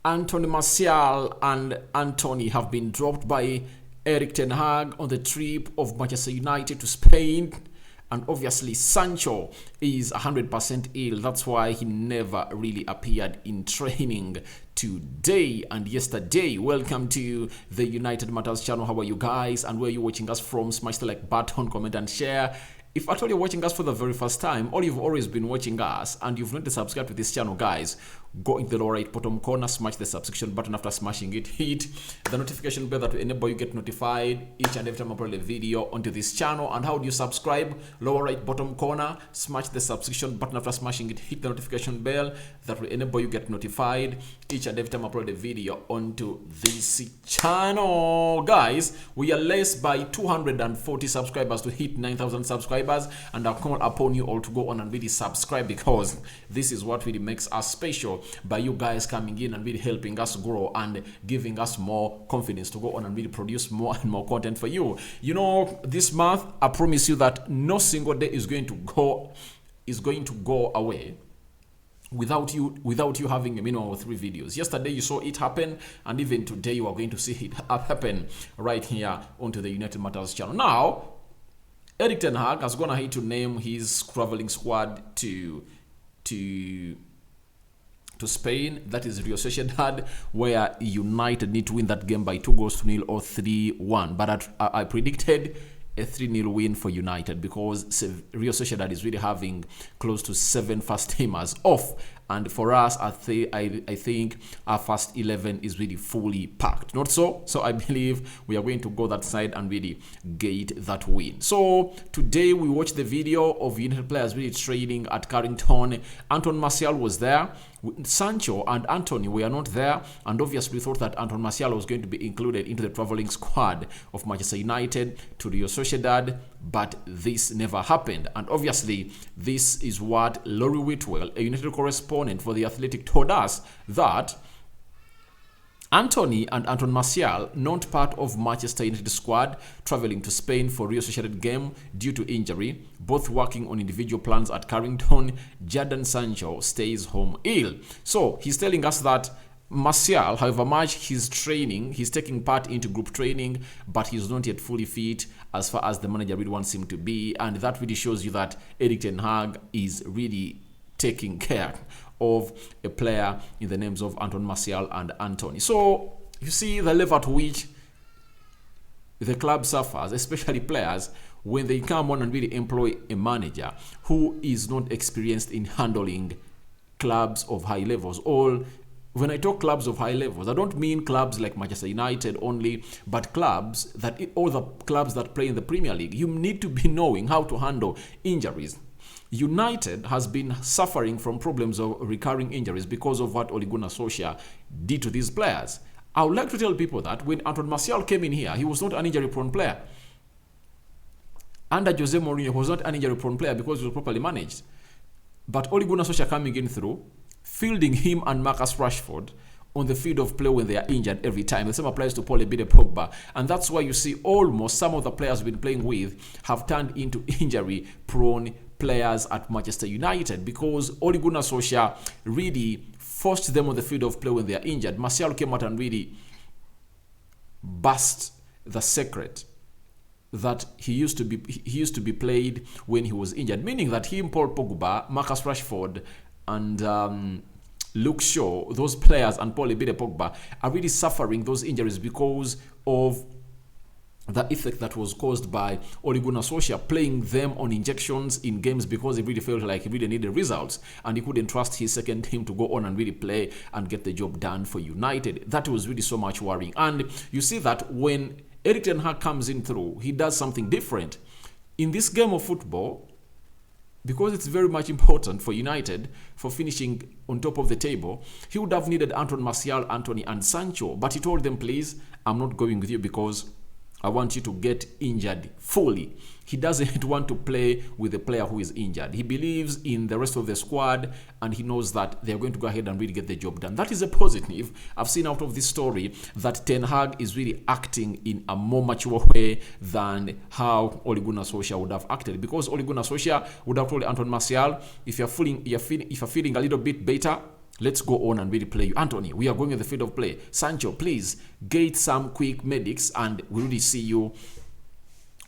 Anthony Martial and Antony have been dropped by Erik ten Hag on the trip of Manchester United to Spain. And obviously, Sancho is 100% ill. That's why he never really appeared in training today and yesterday. Welcome to the United Matters channel. How are you guys? And where are you watching us from? Smash the like button, comment and share. If at all you're watching us for the very first time, or you've always been watching us and you've not subscribed to this channel, guys, go into the lower right bottom corner, smash the subscription button. After smashing it, hit the notification bell that will enable you get notified each and every time I upload a video onto this channel. And how do you subscribe? Lower right bottom corner, smash the subscription button. After smashing it, hit the notification bell that will enable you get notified each and every time I upload a video onto this channel. Guys, we are less by 240 subscribers to hit 9,000 subscribers. And I'll call upon you all to go on and really subscribe, because this is what really makes us special, by you guys coming in and really helping us grow and giving us more confidence to go on and really produce more and more content for you. You know, this month I promise you that no single day is going to go away without you having a minimum of 3 videos. Yesterday you saw it happen, and even today you are going to see it happen right here onto the United Matters channel. Now, Erik ten Hag has gone ahead to name his traveling squad to Spain. That is Real Sociedad, where United need to win that game by 2-0 or 3-1. But I predicted a 3-0 win for United, because Real Sociedad is really having close to 7 first-timers off. And for us, I think our first 11 is really fully packed. Not so? So I believe we are going to go that side and really get that win. So today we watched the video of United players really training at Carrington. Anthony Martial was there. Sancho and Antony were not there, and obviously we thought that Anthony Martial was going to be included into the traveling squad of Manchester United to Real Sociedad, but this never happened. And obviously this is what Laurie Whitwell, a United correspondent for The Athletic, told us, that Antony and Anthony Martial, not part of Manchester United squad, traveling to Spain for Real Sociedad game due to injury, both working on individual plans at Carrington. Jadon Sancho stays home ill. So he's telling us that Martial, however much he's training, he's taking part into group training, but he's not yet fully fit as far as the manager really wants him to be. And that really shows you that Erik ten Hag is really taking care of a player in the names of Anthony Martial and Antony. So you see the level at which the club suffers, especially players, when they come on and really employ a manager who is not experienced in handling clubs of high levels. When I talk clubs of high levels, I don't mean clubs like Manchester United only, but clubs that, all the clubs that play in the Premier League. You need to be knowing how to handle injuries. United has been suffering from problems of recurring injuries because of what Ole Gunnar Solskjaer did to these players. I would like to tell people that when Anthony Martial came in here, he was not an injury-prone player. Under Jose Mourinho, he was not an injury-prone player because he was properly managed. But Ole Gunnar Solskjaer coming in through, fielding him and Marcus Rashford on the field of play when they are injured every time. The same applies to Paul Pogba. And that's why you see almost some of the players we've been playing with have turned into injury-prone players at Manchester United, because Ole Gunnar Solskjaer really forced them on the field of play when they are injured. Martial came out and really burst the secret that he used to be played when he was injured, meaning that him, Paul Pogba, Marcus Rashford, and Luke Shaw, those players, and Paul Pogba are really suffering those injuries because of the effect that was caused by Ole Gunnar Solskjaer playing them on injections in games, because he really felt like he really needed results and he couldn't trust his second team to go on and really play and get the job done for United. That was really so much worrying. And you see that when Erik ten Hag comes in through, he does something different. In this game of football, because it's very much important for United for finishing on top of the table, he would have needed Anthony Martial, Antony and Sancho. But he told them, please, I'm not going with you because I want you to get injured fully. He doesn't want to play with a player who is injured. He believes in the rest of the squad, and he knows that they're going to go ahead and really get the job done. That is a positive I've seen out of this story, that Ten Hag is really acting in a more mature way than how Ole Gunnar Solskjaer would have acted. Because Ole Gunnar Solskjaer would have told Anthony Martial, if you're feeling a little bit better, Let's go on and really play you. Antony, we are going in the field of play. Sancho, please get some quick medics and we really see you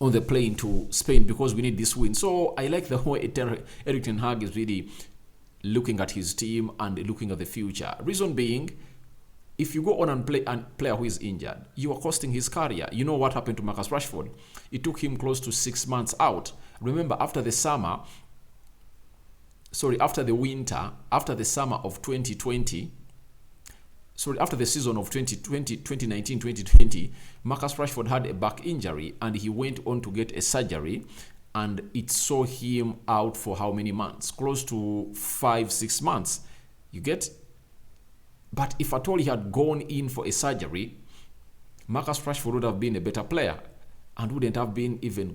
on the plane to Spain because we need this win. So I like the way Erik ten Hag is really looking at his team and looking at the future. Reason being, if you go on and play a player who is injured, you are costing his career. You know what happened to Marcus Rashford? It took him close to 6 months out. Remember, after the summer of 2020, after the season of 2019-2020, Marcus Rashford had a back injury and he went on to get a surgery, and it saw him out for how many months? Close to 5-6 months. You get? But if at all he had gone in for a surgery, Marcus Rashford would have been a better player and he wouldn't have even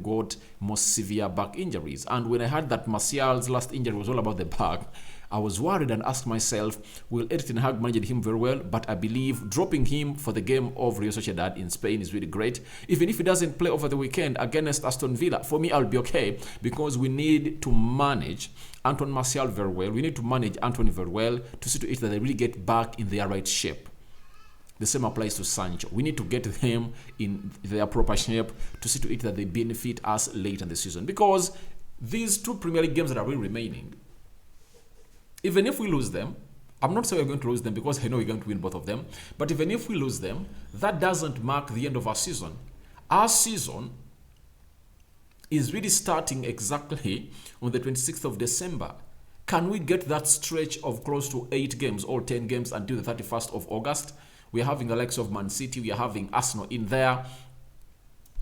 got more severe back injuries. And when I heard that Martial's last injury was all about the back, I was worried and asked myself, will Erik ten Hag manage him very well? But I believe dropping him for the game of Real Sociedad in Spain is really great. Even if he doesn't play over the weekend against Aston Villa, for me, I'll be okay because we need to manage Anton Martial very well. We need to manage Antony very well to see to it that they really get back in their right shape. The same applies to Sancho. We need to get them in their proper shape to see to it that they benefit us late in the season. Because these two Premier League games that are really remaining, even if we lose them, I'm not saying we're going to lose them because I know we're going to win both of them, but even if we lose them, that doesn't mark the end of our season. Our season is really starting exactly on the 26th of December. Can we get that stretch of close to 8 games or 10 games until the 31st of August? We are having the likes of Man City, we are having Arsenal in there,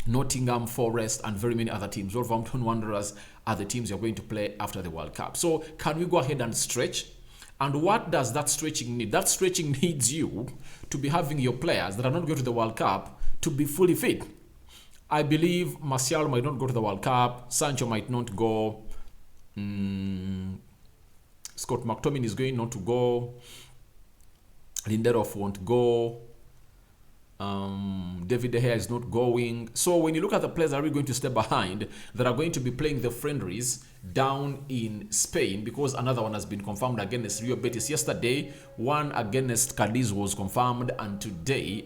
Nottingham Forest, and very many other teams. Wolverhampton Wanderers are the teams you're going to play after the World Cup. So can we go ahead and stretch? And what does that stretching need? That stretching needs you to be having your players that are not going to the World Cup to be fully fit. I believe Martial might not go to the World Cup. Sancho might not go. Scott McTominay is going not to go. Lindelof won't go. David De Gea is not going. So when you look at the players that are really going to stay behind, that are going to be playing the friendlies down in Spain, because another one has been confirmed against Real Betis yesterday, one against Cadiz was confirmed, and today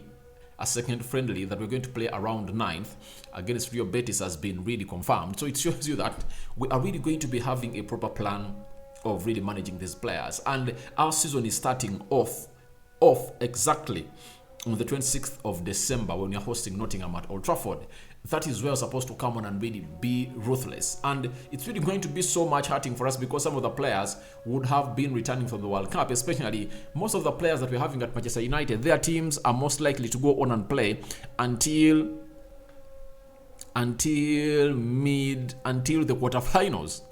a second friendly that we're going to play around 9th against Real Betis has been really confirmed. So it shows you that we are really going to be having a proper plan of really managing these players, and our season is starting off exactly on the 26th of December when we are hosting Nottingham at Old Trafford. That is where we're supposed to come on and really be ruthless. And it's really going to be so much hurting for us because some of the players would have been returning from the World Cup, especially most of the players that we're having at Manchester United. Their teams are most likely to go on and play until the quarterfinals.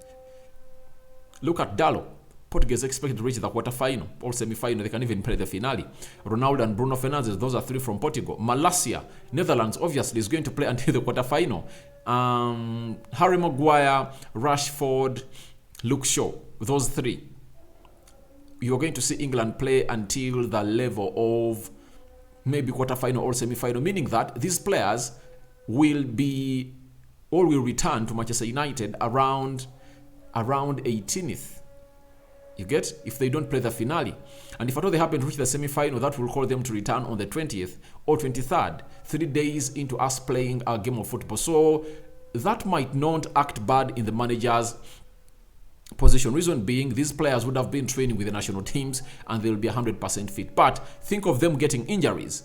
Look at Dalot. Portuguese expected to reach the quarterfinal or semi-final. They can even play the finale. Ronaldo and Bruno Fernandes, those are 3 from Portugal. Malacia, Netherlands, obviously is going to play until the quarterfinal. Harry Maguire, Rashford, Luke Shaw, those 3. You're going to see England play until the level of maybe quarterfinal or semi-final, meaning that these players will return to Manchester United around 18th. You get? If they don't play the finale. And if at all they happen to reach the semi-final, that will call them to return on the 20th or 23rd, 3 days into us playing our game of football. So that might not act bad in the manager's position. Reason being, these players would have been training with the national teams and they'll be 100% fit. But think of them getting injuries.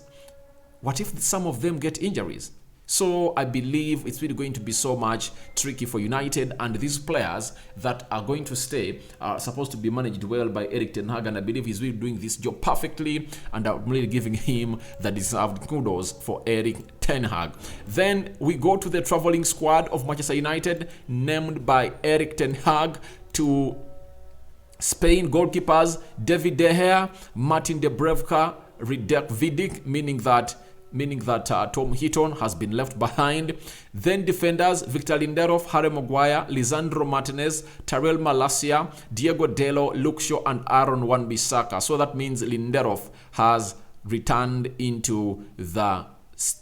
What if some of them get injuries? So I believe it's really going to be so much tricky for United, and these players that are going to stay are supposed to be managed well by Erik ten Hag, and I believe he's really doing this job perfectly, and I'm really giving him the deserved kudos for Erik ten Hag. Then we go to the traveling squad of Manchester United, named by Erik ten Hag to Spain. Goalkeepers: David De Gea, Martin Dubravka, Radek Vidic, meaning that Tom Heaton has been left behind. Then defenders: Victor Lindelof, Harry Maguire, Lisandro Martinez, Tyrell Malacia, Diego Dalot, Luke Shaw, and Aaron Wan-Bissaka. So that means Lindelof has returned into the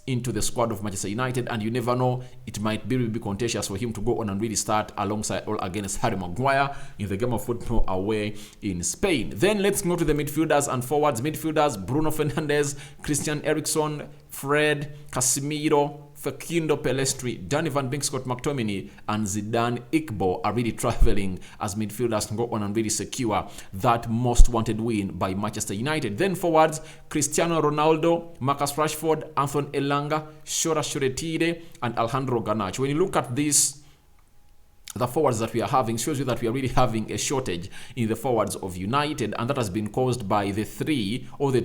into the squad of Manchester United, and you never know, it might be really contentious for him to go on and really start alongside or against Harry Maguire in the game of football away in Spain. Then let's go to the midfielders and forwards. Midfielders: Bruno Fernandes, Christian Eriksen, Fred, Casemiro, Facundo Pellistri, Danny Van Beek, Scott McTominay, and Zidane Iqbal are really traveling as midfielders to go on and really secure that most wanted win by Manchester United. Then forwards: Cristiano Ronaldo, Marcus Rashford, Anthony Elanga, Shora Shoretire, and Alejandro Garnacho. When you look at this, the forwards that we are having shows you that we are really having a shortage in the forwards of United, and that has been caused by the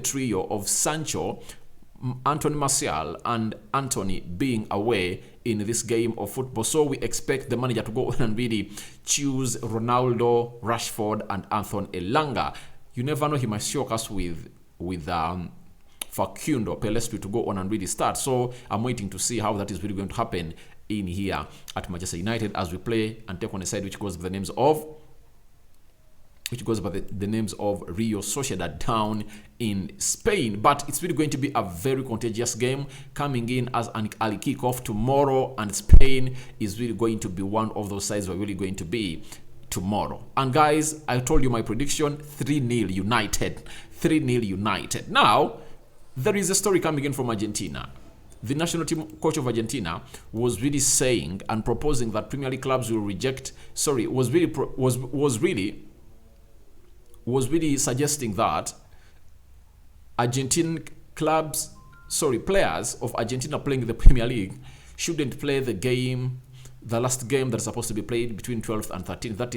trio of Sancho, Anthony Martial, and Antony being away in this game of football. So we expect the manager to go on and really choose Ronaldo, Rashford, and Anthony Elanga. You never know, he might shock us with Facundo Pellistri to go on and really start. So I'm waiting to see how that is really going to happen in here at Manchester United as we play and take on a side which goes by the names of Rio Sociedad down in Spain. But it's really going to be a very contagious game coming in as an early kickoff tomorrow, and Spain is really going to be one of those sides we're really going to be tomorrow. And guys, I told you my prediction: 3-0 United. 3-0 United. Now, there is a story coming in from Argentina. The national team coach of Argentina was really saying and proposing that Premier League clubs will was really suggesting that players of Argentina playing in the Premier League shouldn't play the last game that's supposed to be played between 12th and 13th. That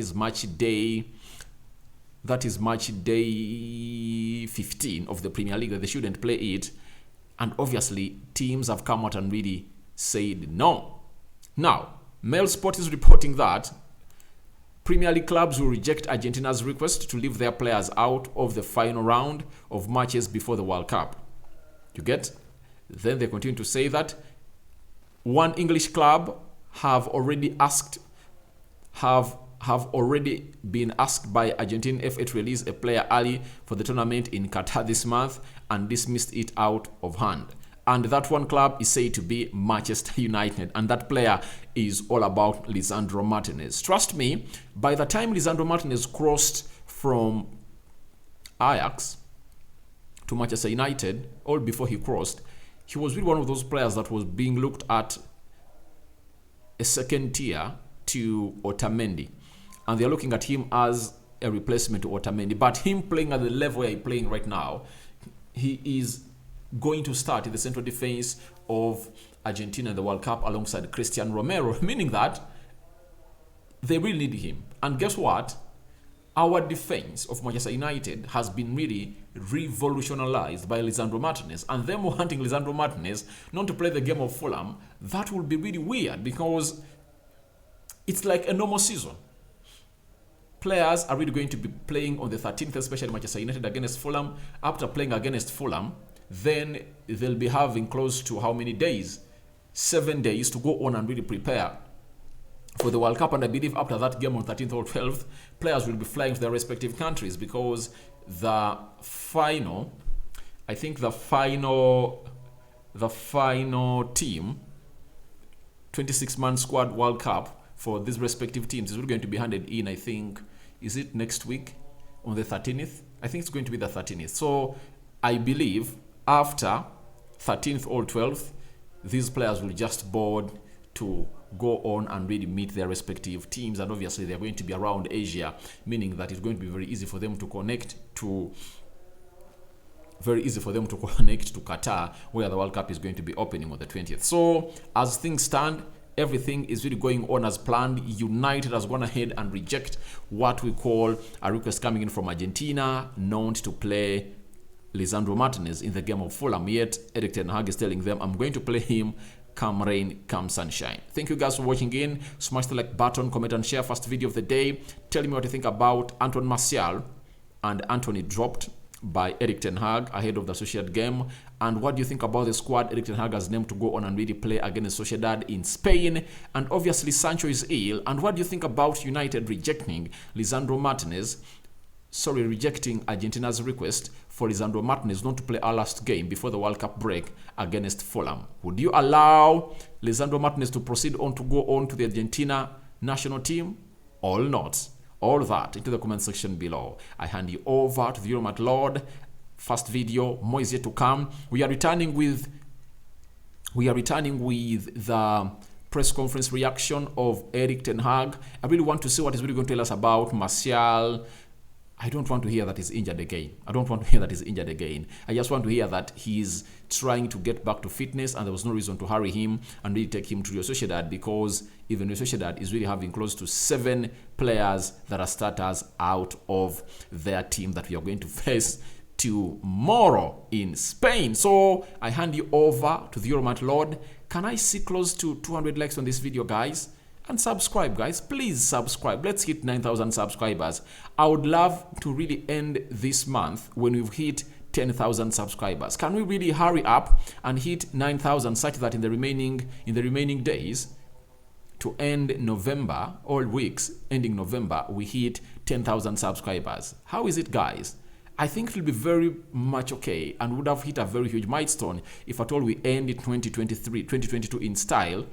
is match day 15 of the Premier League, that they shouldn't play it. And obviously, teams have come out and really said no. Now, Mail Sport is reporting that Premier League clubs will reject Argentina's request to leave their players out of the final round of matches before the World Cup. You get? Then they continue to say that one English club have already been asked by Argentine FA to release a player early for the tournament in Qatar this month and dismissed it out of hand. And that one club is said to be Manchester United, and that player is all about Lisandro Martinez. Trust me, by the time Lisandro Martinez crossed from Ajax to Manchester United, or before he crossed, he was really one of those players that was being looked at a second tier to Otamendi. And they're looking at him as a replacement to Otamendi. But him playing at the level where he's playing right now, he is going to start in the central defense of Argentina in the World Cup alongside Christian Romero, meaning that they really need him. And guess what? Our defense of Manchester United has been really revolutionized by Lisandro Martinez, and them wanting Lisandro Martinez not to play the game of Fulham, that will be really weird because it's like a normal season. Players are really going to be playing on the 13th, especially Manchester United against Fulham. After playing against Fulham, then they'll be having close to how many days? 7 days to go on and really prepare for the World Cup. And I believe after that game on 13th or 12th, players will be flying to their respective countries because the final team, 26-man squad World Cup for these respective teams is really going to be handed in, I think, is it next week on the 13th? I think it's going to be the 13th. So I believe after 13th or 12th, these players will just board to go on and really meet their respective teams. And obviously they're going to be around Asia, meaning that it's going to be very easy for them to connect to Qatar, where the World Cup is going to be opening on the 20th. So as things stand, everything is really going on as planned. United has gone ahead and reject what we call a request coming in from Argentina, known to play Lisandro Martinez in the game of Fulham. Yet Erik ten Hag is telling them, I'm going to play him come rain, come sunshine. Thank you guys for watching in. Smash the like button, comment and share. First video of the day. Tell me what you think about Anthony Martial and Antony dropped by Erik ten Hag ahead of the Sociedad game, and what do you think about the squad Erik ten Hag has named to go on and really play against Sociedad in Spain? And obviously Sancho is ill, and what do you think about United rejecting Lisandro Martinez, rejecting Argentina's request for Lisandro Martinez not to play our last game before the World Cup break against Fulham? Would you allow Lisandro Martinez to proceed on to go on to the Argentina national team or not? All that into the comment section below. I hand you over to the Euromat Lord. First video, more is yet to come. We are returning with the press conference reaction of Erik ten Hag. I really want to see what he's really going to tell us about Martial. I don't want to hear that he's injured again. I just want to hear that he's trying to get back to fitness and there was no reason to hurry him and really take him to Real Sociedad, because even Real Sociedad is really having close to 7 players that are starters out of their team that we are going to face tomorrow in Spain. So I hand you over to the Euromat Lord. Can I see close to 200 likes on this video, guys? And subscribe, guys. Please subscribe. Let's hit 9,000 subscribers. I would love to really end this month when we've hit 10,000 subscribers. Can we really hurry up and hit 9,000 such that in the remaining days to end November, all weeks ending November, we hit 10,000 subscribers? How is it, guys? I think it will be very much okay and would have hit a very huge milestone if at all we end 2022 in style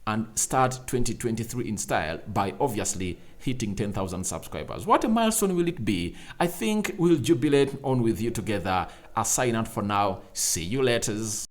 and start 2023 in style by obviously hitting 10,000 subscribers. What a milestone will it be? I think we'll jubilate on with you together. I'll sign out for now. See you later.